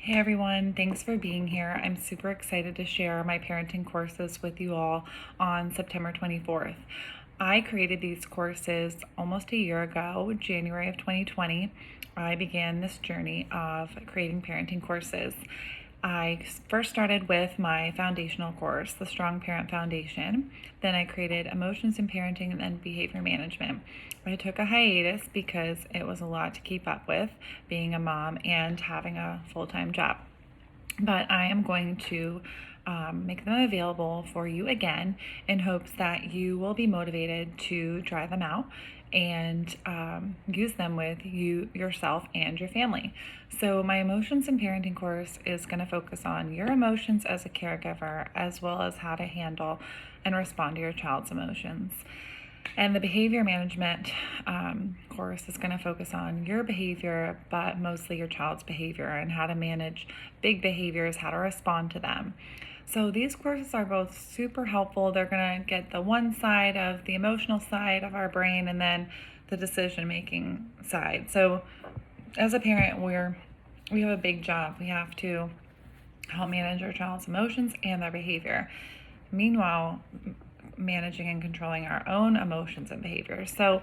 Hey everyone, thanks for being here. I'm super excited to share my parenting courses with you all on September 24th. I created these courses almost a year ago, January of 2020. I began this journey of creating parenting courses. I first started with my foundational course, the Strong Parent Foundation. Then I created Emotions in Parenting and then Behavior Management. I took a hiatus because it was a lot to keep up with being a mom and having a full-time job. But I am going to make them available for you again in hopes that you will be motivated to try them out and use them with you, yourself, and your family. So my Emotions and Parenting course is going to focus on your emotions as a caregiver, as well as how to handle and respond to your child's emotions. And the behavior management course is going to focus on your behavior, but mostly your child's behavior and how to manage big behaviors, how to respond to them. So these courses are both super helpful. They're going to get the one side of the emotional side of our brain and then the decision-making side. So as a parent, we have a big job. We have to help manage our child's emotions and their behavior. Meanwhile, managing and controlling our own emotions and behaviors. So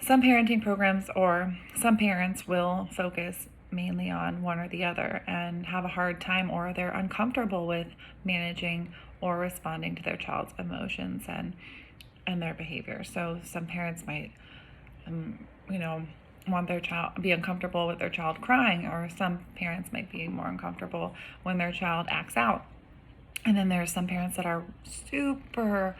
some parenting programs or some parents will focus mainly on one or the other and have a hard time, or they're uncomfortable with managing or responding to their child's emotions and their behavior. So some parents might want their child be uncomfortable with their child crying, or some parents might be more uncomfortable when their child acts out. And then there's some parents that are super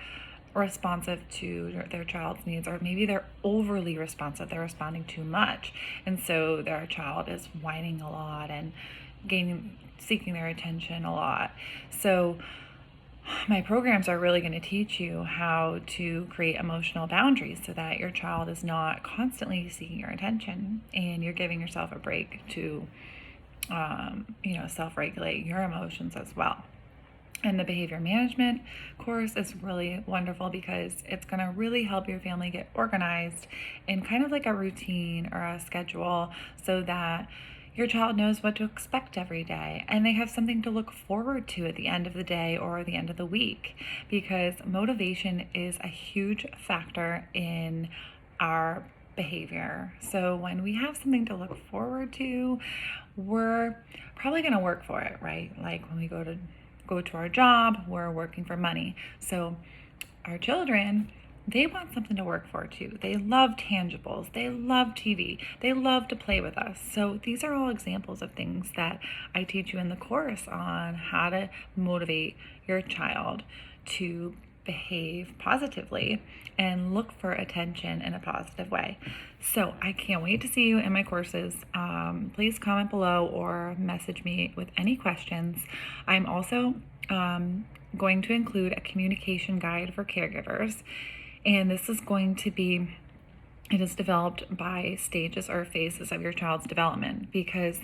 responsive to their child's needs, or maybe they're overly responsive. They're responding too much. And so their child is whining a lot and seeking their attention a lot. So my programs are really going to teach you how to create emotional boundaries so that your child is not constantly seeking your attention and you're giving yourself a break to, self-regulate your emotions as well. And the behavior management course is really wonderful because it's going to really help your family get organized in kind of like a routine or a schedule so that your child knows what to expect every day and they have something to look forward to at the end of the day or the end of the week, because motivation is a huge factor in our behavior. So when we have something to look forward to, we're probably going to work for it, right? Like when we go to our job, we're working for money. So our children, they want something to work for too. They love tangibles. They love TV. They love to play with us. So these are all examples of things that I teach you in the course on how to motivate your child to behave positively and look for attention in a positive way. So I can't wait to see you in my courses. Please comment below or message me with any questions. I'm also going to include a communication guide for caregivers, and this is going to be, it is developed by stages or phases of your child's development, because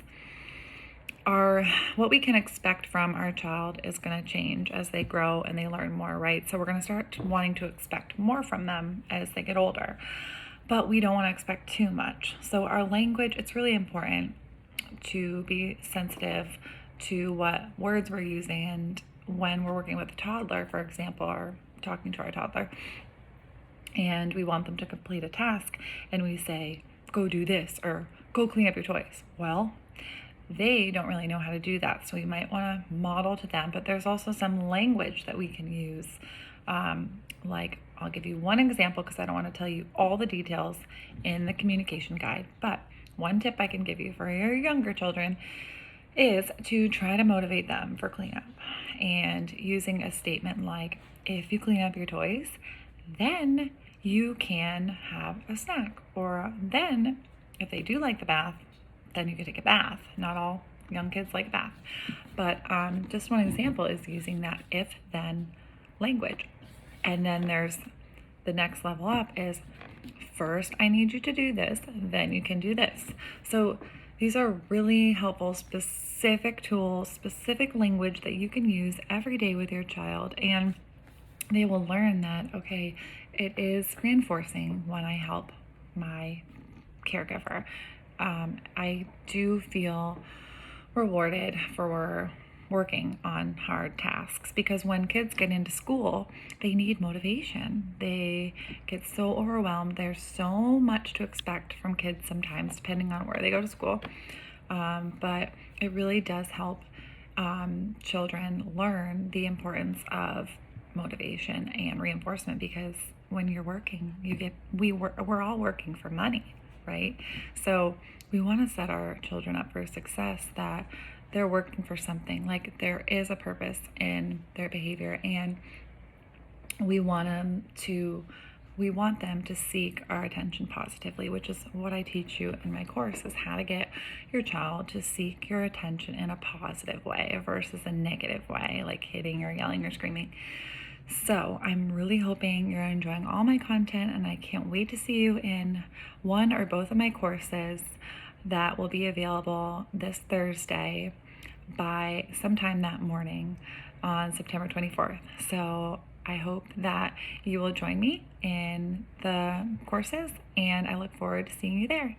what we can expect from our child is going to change as they grow and they learn more, right? So we're going to start wanting to expect more from them as they get older, but we don't want to expect too much. So our language, it's really important to be sensitive to what words we're using. And when we're working with a toddler, for example, or talking to our toddler, and we want them to complete a task, and we say, go do this, or go clean up your toys. Well, they don't really know how to do that, so we might want to model to them. But there's also some language that we can use. Like, I'll give you one example because I don't want to tell you all the details in the communication guide. But one tip I can give you for your younger children is to try to motivate them for cleanup, and using a statement like, if you clean up your toys, then you can have a snack. Or then, if they do like the bath, then you can take a bath. Not all young kids like a bath. But just one example is using that if-then language. And then there's the next level up is, first I need you to do this, then you can do this. So these are really helpful, specific tools, specific language that you can use every day with your child. And they will learn that, okay, it is reinforcing when I help my caregiver. I do feel rewarded for working on hard tasks, because when kids get into school, they need motivation. They get so overwhelmed. There's so much to expect from kids sometimes, depending on where they go to school. But it really does help children learn the importance of motivation and reinforcement, because when you're working, we're all working for money, right? So we want to set our children up for success, that they're working for something, like there is a purpose in their behavior, and we want them to seek our attention positively, which is what I teach you in my course, is how to get your child to seek your attention in a positive way versus a negative way, like hitting or yelling or screaming. So I'm really hoping you're enjoying all my content, and I can't wait to see you in one or both of my courses that will be available this Thursday by sometime that morning on September 24th. So I hope that you will join me in the courses, and I look forward to seeing you there.